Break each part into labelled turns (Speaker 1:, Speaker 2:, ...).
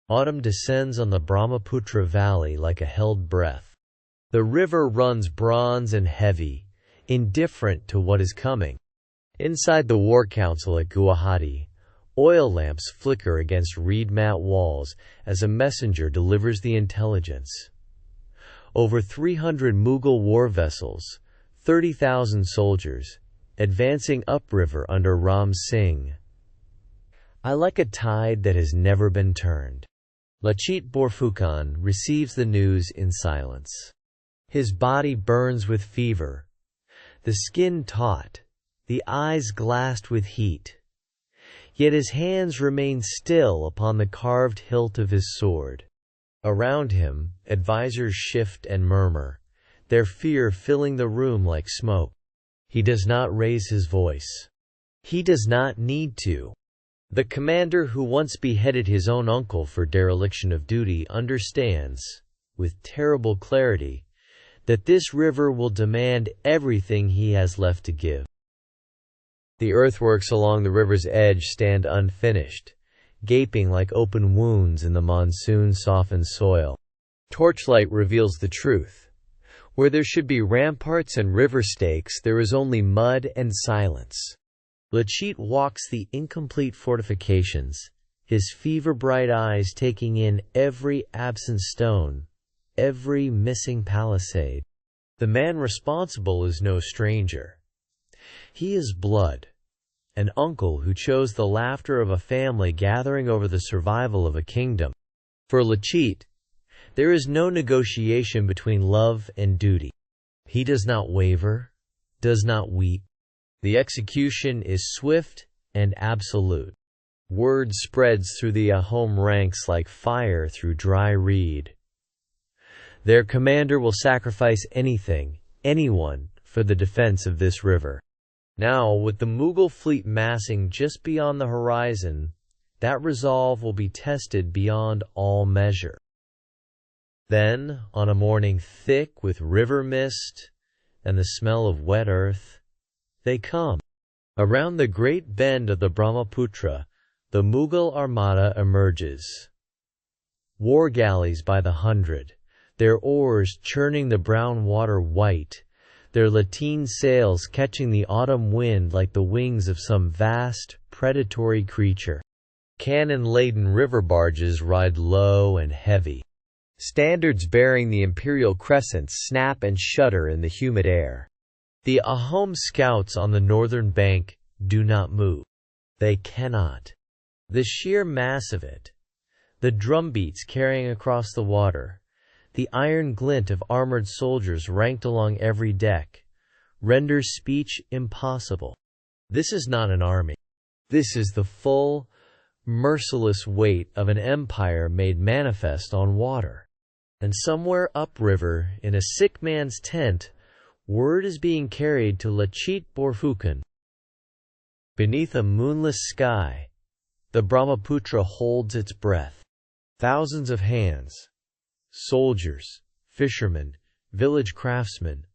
Speaker 1: Autumn descends on the Brahmaputra valley like a held breath. The river runs bronze and heavy, indifferent to what is coming. Inside the war council at Guwahati, oil lamps flicker against reed mat walls as a messenger delivers the intelligence. Over 300 Mughal war vessels, 30,000 soldiers, advancing upriver under Ram Singh. I like a tide that has never been turned. Lachit Borphukan receives the news in silence. His body burns with fever, the skin taut, the eyes glassed with heat. Yet his hands remain still upon the carved hilt of his sword. Around him, advisors shift and murmur, their fear filling the room like smoke. He does not raise his voice. He does not need to. The commander who once beheaded his own uncle for dereliction of duty understands, with terrible clarity, that this river will demand everything he has left to give. The earthworks along the river's edge stand unfinished, gaping like open wounds in the monsoon-softened soil. Torchlight reveals the truth. Where there should be ramparts and river stakes, there is only mud and silence. Lachit walks the incomplete fortifications, his fever-bright eyes taking in every absent stone, every missing palisade. The man responsible is no stranger. He is blood, an uncle who chose the laughter of a family gathering over the survival of a kingdom. For Lachit, there is no negotiation between love and duty. He does not waver, does not weep. The execution is swift and absolute. Word spreads through the Ahom ranks like fire through dry reed. Their commander will sacrifice anything, anyone, for the defense of this river. Now, with the Mughal fleet massing just beyond the horizon, that resolve will be tested beyond all measure. Then, on a morning thick with river mist and the smell of wet earth, they come. Around the great bend of the Brahmaputra, the Mughal armada emerges. War galleys by the hundred, their oars churning the brown water white, their lateen sails catching the autumn wind like the wings of some vast, predatory creature. Cannon-laden river barges ride low and heavy. Standards bearing the imperial crescents snap and shudder in the humid air. The Ahom scouts on the northern bank do not move. They cannot. The sheer mass of it, the drumbeats carrying across the water, the iron glint of armored soldiers ranked along every deck, renders speech impossible. This is not an army. This is the full, merciless weight of an empire made manifest on water. And somewhere upriver, in a sick man's tent, word is being carried to Lachit Borphukan. Beneath a moonless sky, the Brahmaputra holds its breath. Thousands of hands, soldiers, fishermen, village craftsmen,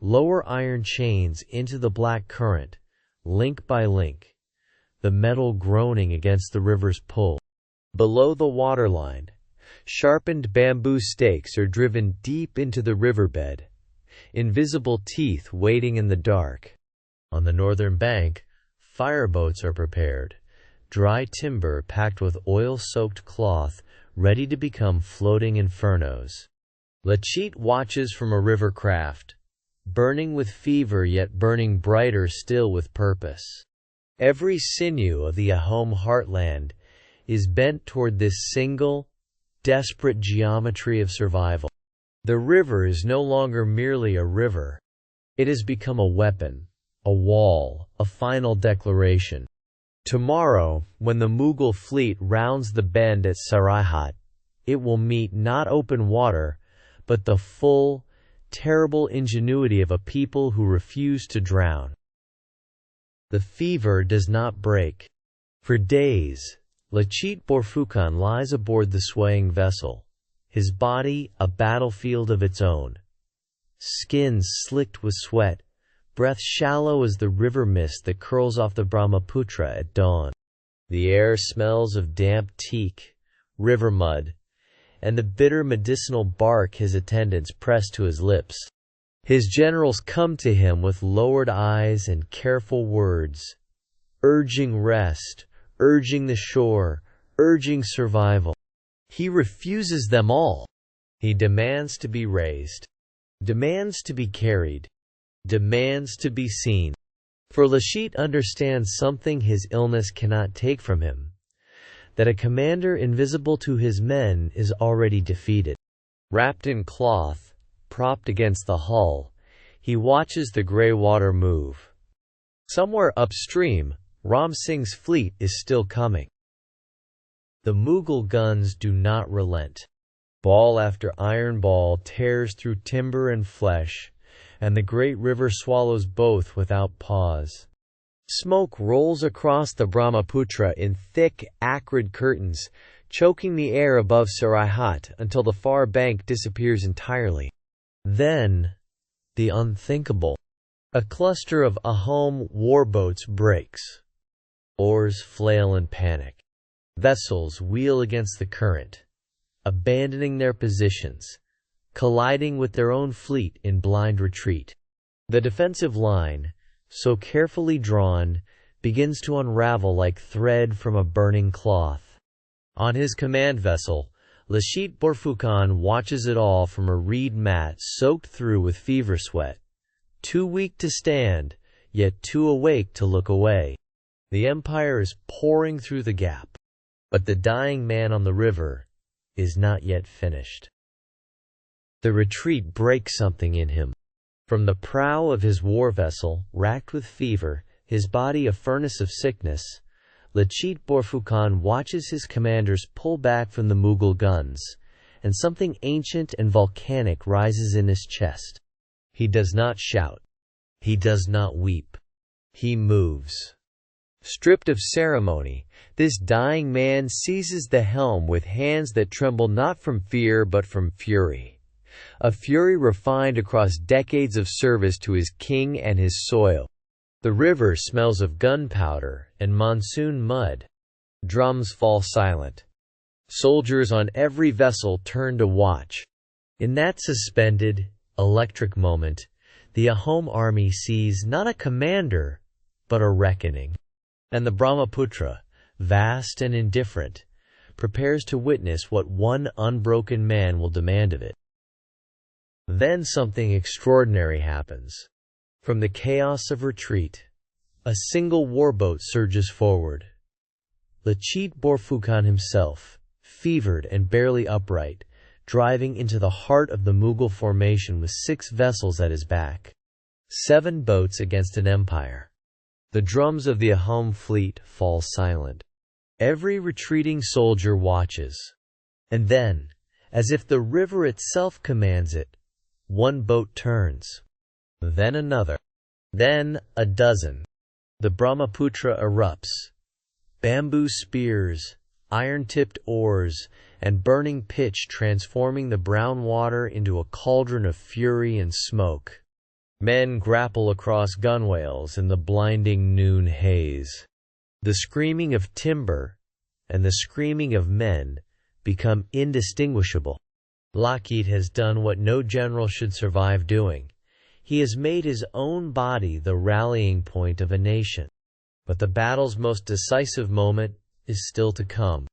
Speaker 1: lower iron chains into the black current, link by link, the metal groaning against the river's pull. Below the waterline, sharpened bamboo stakes are driven deep into the riverbed, invisible teeth waiting in the dark. On the northern bank, fireboats are prepared, dry timber packed with oil-soaked cloth ready to become floating infernos. Lachit watches from a river craft, burning with fever yet burning brighter still with purpose. Every sinew of the Ahom heartland is bent toward this single, desperate geometry of survival. The river is no longer merely a river. It has become a weapon, a wall, a final declaration. Tomorrow, when the Mughal fleet rounds the bend at Saraighat, it will meet not open water, but the full, terrible ingenuity of a people who refuse to drown. The fever does not break. For days, Lachit Borphukan lies aboard the swaying vessel, his body a battlefield of its own. Skin slicked with sweat, breath shallow as the river mist that curls off the Brahmaputra at dawn. The air smells of damp teak, river mud, and the bitter medicinal bark his attendants press to his lips. His generals come to him with lowered eyes and careful words, urging rest, urging the shore, urging survival. He refuses them all. He demands to be raised, demands to be carried, demands to be seen. For Lachit understands something his illness cannot take from him, that a commander invisible to his men is already defeated. Wrapped in cloth, propped against the hull, he watches the grey water move. Somewhere upstream, Ram Singh's fleet is still coming. The Mughal guns do not relent. Ball after iron ball tears through timber and flesh, and the great river swallows both without pause. Smoke rolls across the Brahmaputra in thick, acrid curtains, choking the air above Saraighat until the far bank disappears entirely. Then, the unthinkable. A cluster of Ahom warboats breaks. Oars flail in panic. Vessels wheel against the current, abandoning their positions, colliding with their own fleet in blind retreat. The defensive line, so carefully drawn, begins to unravel like thread from a burning cloth. On his command vessel, Lachit Borphukan watches it all from a reed mat soaked through with fever sweat, too weak to stand, yet too awake to look away. The empire is pouring through the gap, but the dying man on the river is not yet finished. The retreat breaks something in him. From the prow of his war vessel, racked with fever, his body a furnace of sickness, Lachit Borphukan watches his commanders pull back from the Mughal guns, and something ancient and volcanic rises in his chest. He does not shout. He does not weep. He moves. Stripped of ceremony, this dying man seizes the helm with hands that tremble not from fear but from fury. A fury refined across decades of service to his king and his soil. The river smells of gunpowder and monsoon mud. Drums fall silent. Soldiers on every vessel turn to watch. In that suspended, electric moment, the Ahom army sees not a commander, but a reckoning. And the Brahmaputra, vast and indifferent, prepares to witness what one unbroken man will demand of it. Then something extraordinary happens. From the chaos of retreat, a single warboat surges forward. Lachit Borphukan himself, fevered and barely upright, driving into the heart of the Mughal formation with 6 vessels at his back. 7 boats against an empire. The drums of the Ahom fleet fall silent. Every retreating soldier watches. And then, as if the river itself commands it, one boat turns. Then another. Then a dozen. The Brahmaputra erupts. Bamboo spears, iron-tipped oars, and burning pitch transforming the brown water into a cauldron of fury and smoke. Men grapple across gunwales in the blinding noon haze. The screaming of timber and the screaming of men become indistinguishable. Lachit has done what no general should survive doing. He has made his own body the rallying point of a nation. But the battle's most decisive moment is still to come.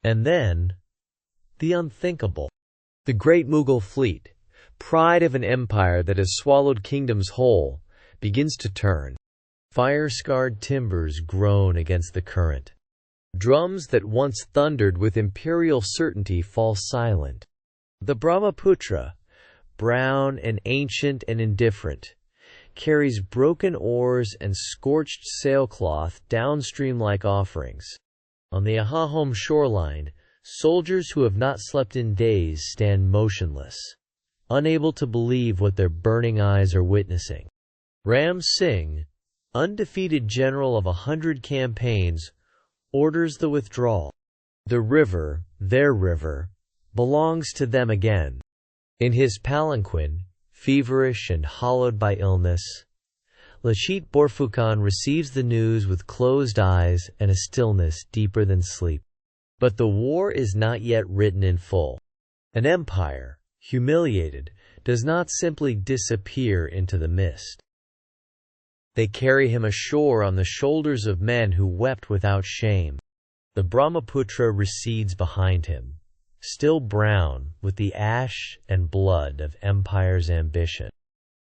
Speaker 1: And then, the unthinkable. The great Mughal fleet, pride of an empire that has swallowed kingdoms whole, begins to turn. Fire-scarred timbers groan against the current. Drums that once thundered with imperial certainty fall silent. The Brahmaputra, brown and ancient and indifferent, carries broken oars and scorched sailcloth downstream like offerings. On the Ahom shoreline, soldiers who have not slept in days stand motionless, unable to believe what their burning eyes are witnessing. Ram Singh, undefeated general of 100 campaigns, orders the withdrawal. The river, their river, belongs to them again. In his palanquin, feverish and hollowed by illness, Lachit Borphukan receives the news with closed eyes and a stillness deeper than sleep. But the war is not yet written in full. An empire, humiliated, does not simply disappear into the mist. They carry him ashore on the shoulders of men who wept without shame. The Brahmaputra recedes behind him, still brown with the ash and blood of empire's ambition.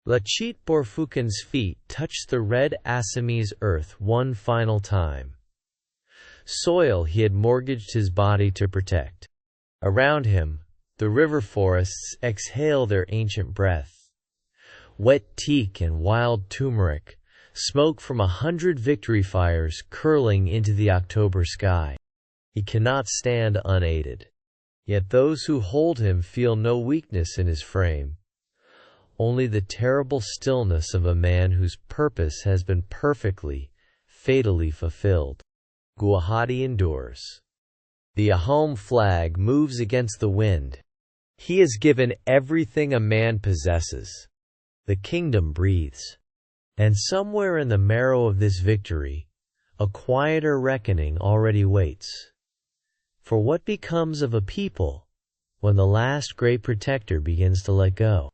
Speaker 1: Lachit Borphukan's feet touch the red Assamese earth one final time. Soil he had mortgaged his body to protect. Around him, the river forests exhale their ancient breath. Wet teak and wild turmeric, smoke from 100 victory fires curling into the October sky. He cannot stand unaided. Yet those who hold him feel no weakness in his frame, only the terrible stillness of a man whose purpose has been perfectly, fatally fulfilled. Guwahati endures. The Ahom flag moves against the wind. He has given everything a man possesses. The kingdom breathes. And somewhere in the marrow of this victory, a quieter reckoning already waits. For what becomes of a people when the last great protector begins to let go?